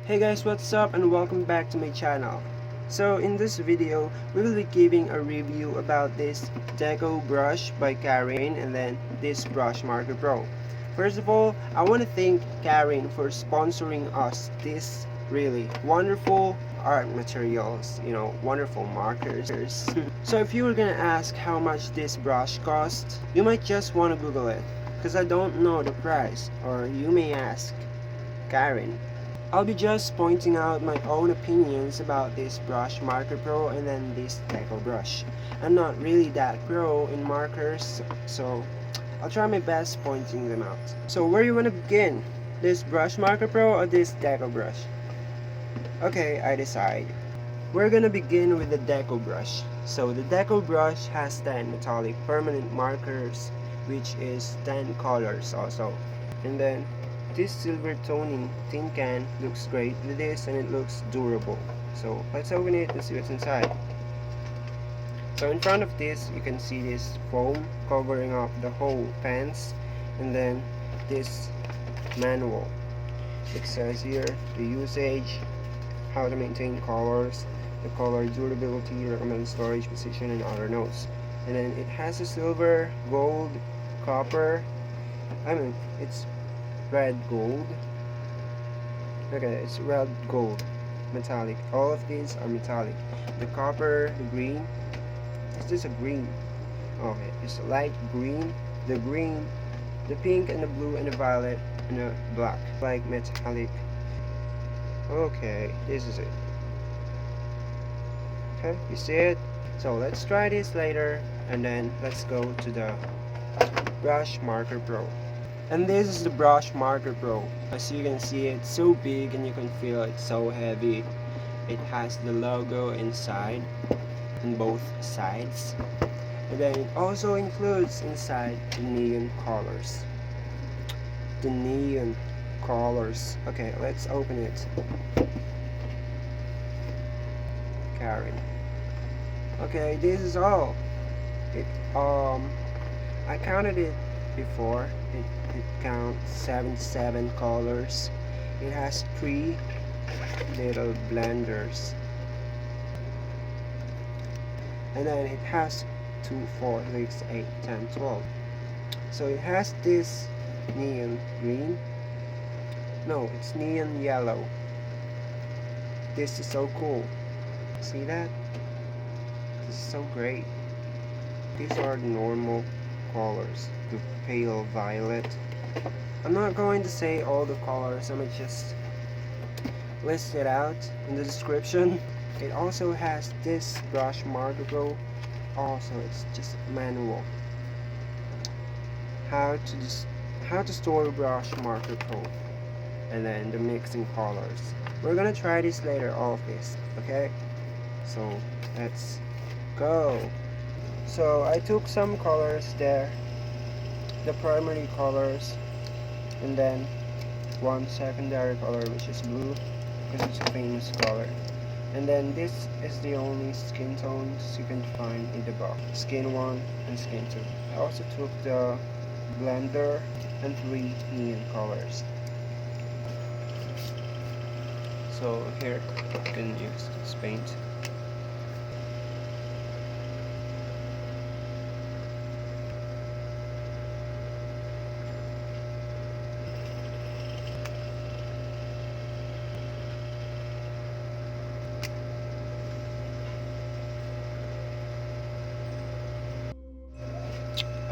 Hey guys, what's up and welcome back to my channel. So in this video, we will be giving a review about this Deco brush by Karin and then this Brushmarker Pro. First of all, I want to thank Karin for sponsoring us this really wonderful art materials, wonderful markers. So if you were gonna ask how much this brush cost, you might just want to Google it, because I don't know the price, or you may ask, Karin. I'll be just pointing out my own opinions about this Brushmarker Pro and then this Deco brush. I'm not really that pro in markers, so I'll try my best pointing them out. So where you want to begin? This Brushmarker Pro or this Deco brush? Okay, I decide. We're gonna begin with the Deco brush. So the Deco brush has 10 metallic permanent markers, which is 10 colors also. And then this silver toning tin can looks great with this, and it looks durable. So let's open it and see what's inside. So in front of this you can see this foam covering up the whole pens, and then this manual. It says here the usage, how to maintain colors, the color durability, recommended storage position, and other notes. And then it has a silver, gold, copper, it's red gold. Okay, it's red gold, metallic. All of these are metallic. The copper, the green. Is this a green? Okay, it's a light green, the green, the pink, and the blue, and the violet, and the black, like metallic. Okay, this is it. Okay, you see it? So let's try this later, and then let's go to the Brushmarker Pro. And this is the Brushmarker Pro. As you can see, it's so big and you can feel it's so heavy. It has the logo inside, on both sides. And then it also includes inside the neon colors. The neon colors. Okay, let's open it. Karin. Okay, this is all. I counted it before. It counts 77 colors. It has 3 little blenders, and then it has 2, 4, 6, 8, 10, 12. So it has this neon green. No, it's neon yellow. This is so cool. See that? This is so great. These are the normal colors. The pale violet. I'm not going to say all the colors, I'm gonna just list it out in the description. It also has this Brushmarker Pro. Also, it's just manual. How to store Brushmarker Pro, and then the mixing colors. We're gonna try this later, all of this, okay? So let's go. So I took some colors there, the primary colors, and then one secondary color, which is blue because it's a famous color. And then this is the only skin tones you can find in the box: skin 1 and skin 2. I also took the blender and 3 neon colors. So here you can use this paint.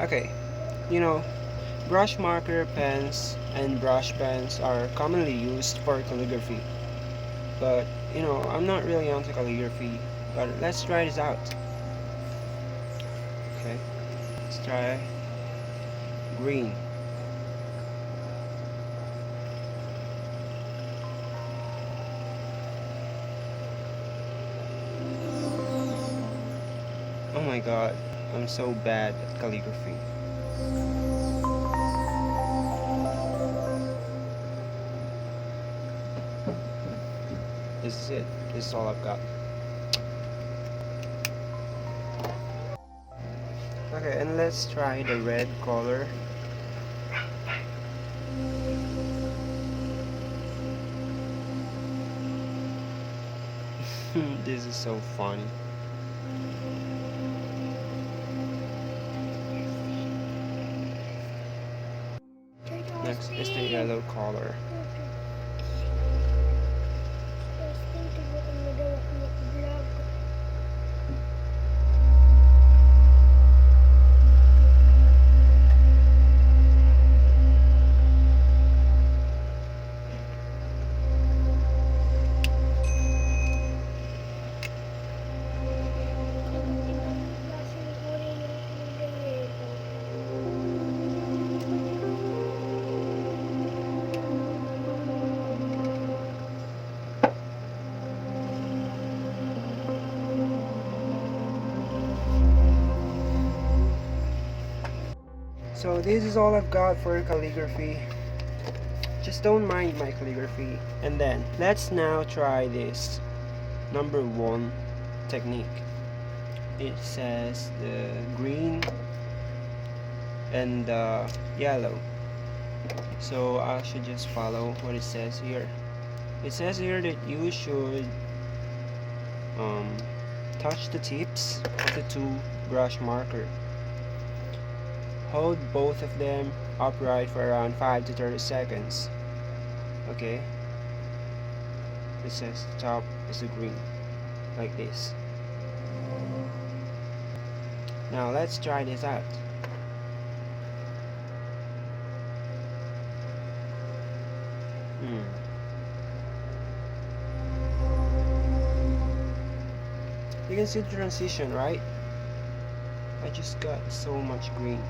Okay, brush marker pens and brush pens are commonly used for calligraphy. But, I'm not really onto calligraphy, but let's try this out. Okay, let's try green. Oh my god, I'm so bad at calligraphy. This is it. This is all I've got. Okay, and let's try the red color. This is so funny. Next is the yellow color. So this is all I've got for calligraphy. Just don't mind my calligraphy. And then let's now try this number 1 technique. It says the green and the yellow. So I should just follow what it says here. It says here that you should touch the tips of the 2 brush marker. Hold both of them upright for around 5 to 30 seconds. Okay. It says the top is the green, like this. Now let's try this out. You can see the transition, right? I just got so much green.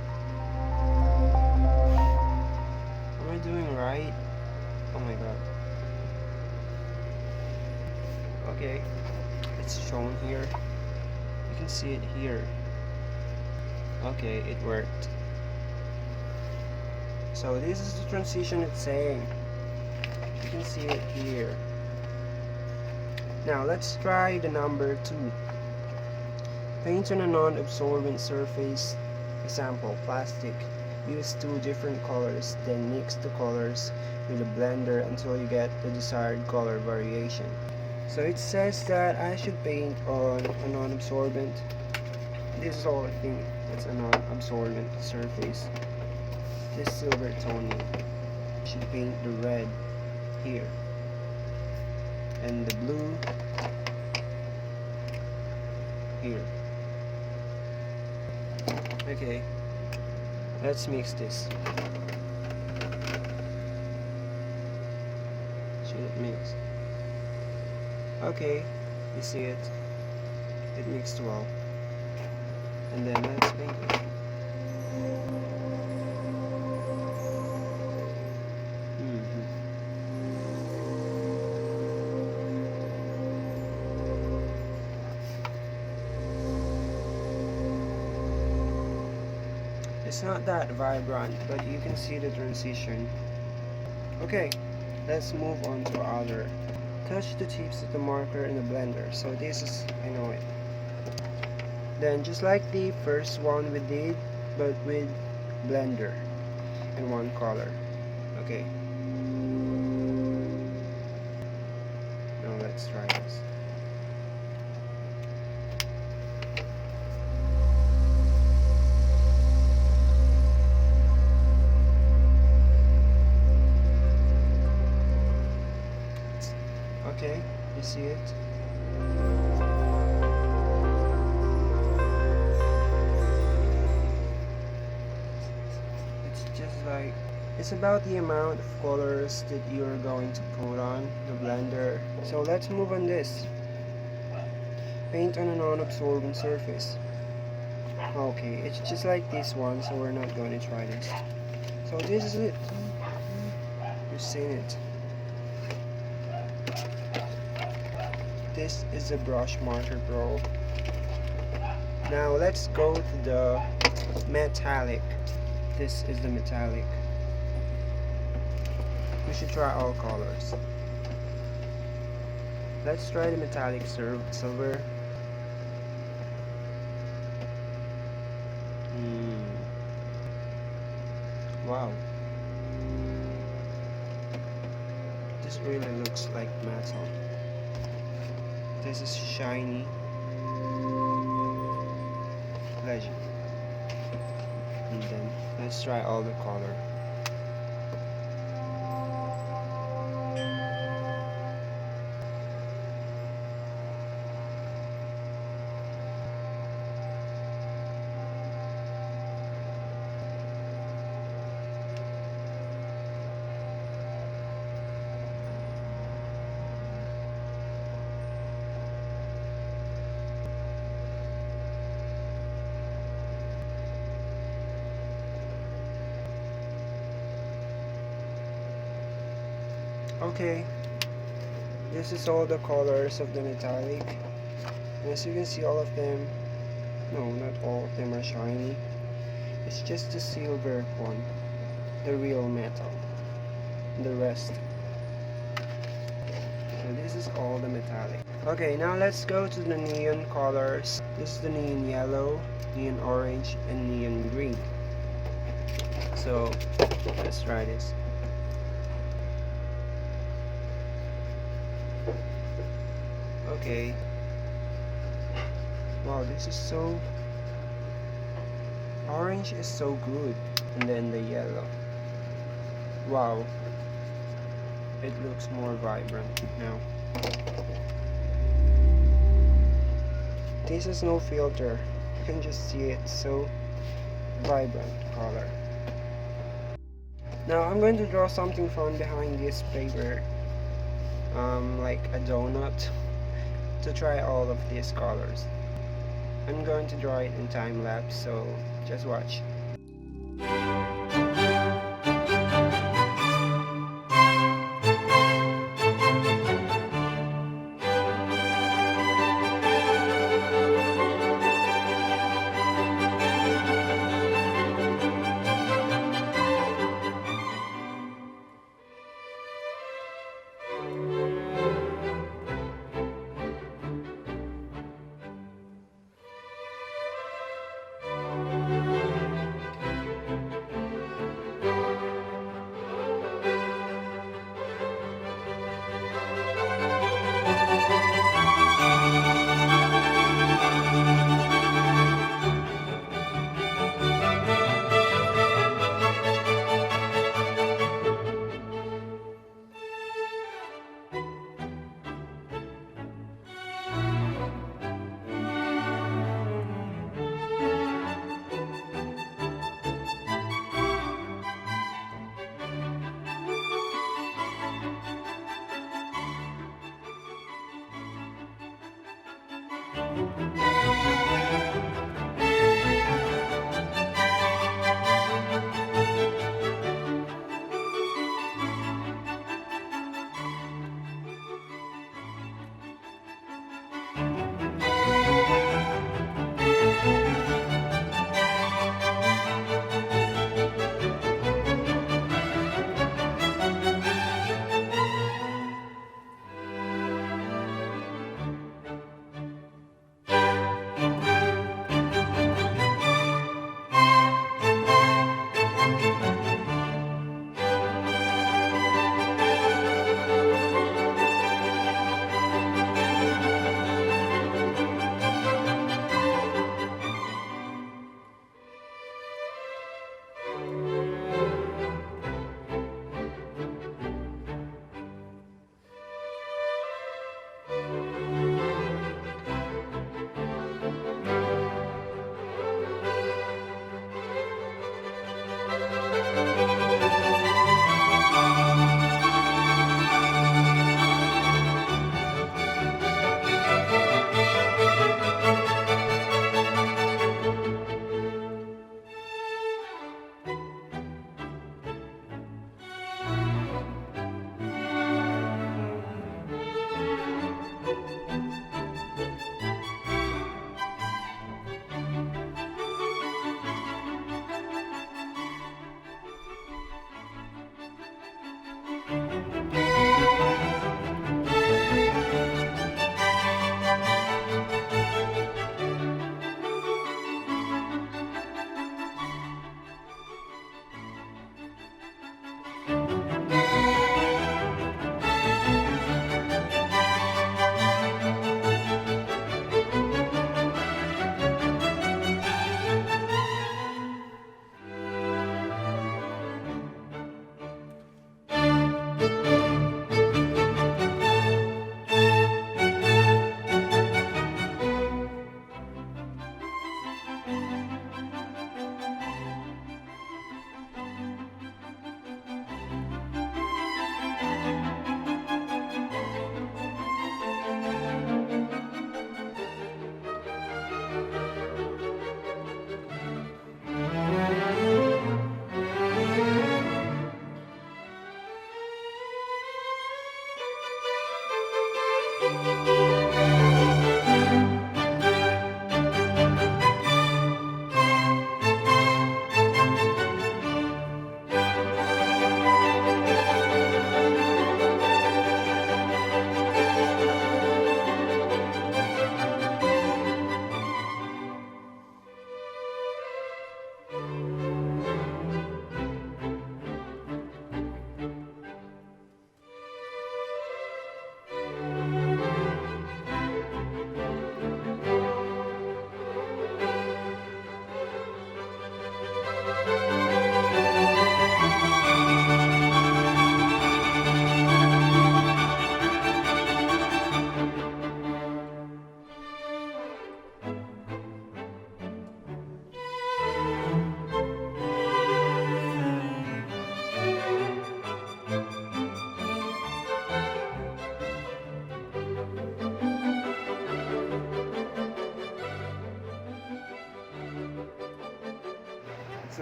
Am I doing right? Oh my god. Okay, it's shown here. You can see it here. Okay, it worked. So this is the transition it's saying. You can see it here. Now let's try the number 2. Paint on a non-absorbent surface, example plastic. Use 2 different colors, then mix the colors with a blender until you get the desired color variation. So it says that I should paint on a non-absorbent. This is all I think. It's a non-absorbent surface. This silver tone. I should paint the red here and the blue here. Okay, let's mix this. Should it mix? Okay, you see it. It mixed well. And then let's paint it. It's not that vibrant, but you can see the transition. Okay, let's move on to other. Touch the tips of the marker in the blender. So this is, I know it. Then just like the first one we did, but with blender and 1 color. Okay. Now let's try this. Okay, you see it? It's just like, it's about the amount of colors that you're going to put on the blender. So let's move on this. Paint on a non-absorbent surface. Okay, it's just like this one, so we're not going to try this. So this is it. You've seen it. This is a Brushmarker Pro. Now let's go to the metallic. This is the metallic. We should try all colors. Let's try the metallic silver. Wow. This really looks like metal. This is shiny legend. And then let's try all the color. Okay, this is all the colors of the metallic. And as you can see, all of them, no, not all of them are shiny. It's just the silver one, the real metal. The rest. So this is all the metallic. Okay, now let's go to the neon colors. This is the neon yellow, neon orange, and neon green. So let's try this. Okay. Wow, this is so... Orange is so good. And then the yellow. Wow. It looks more vibrant now. This is no filter. You can just see it, so vibrant color. Now I'm going to draw something fun behind this paper. Like a donut. To try all of these colors. I'm going to draw it in time lapse, so just watch.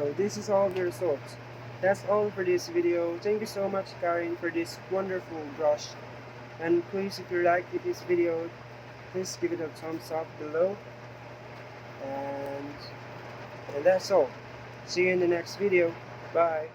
So this is all the results. That's all for this video. Thank you so much, Karin, for this wonderful brush. And please, if you liked this video, please give it a thumbs up below. And that's all. See you in the next video. Bye.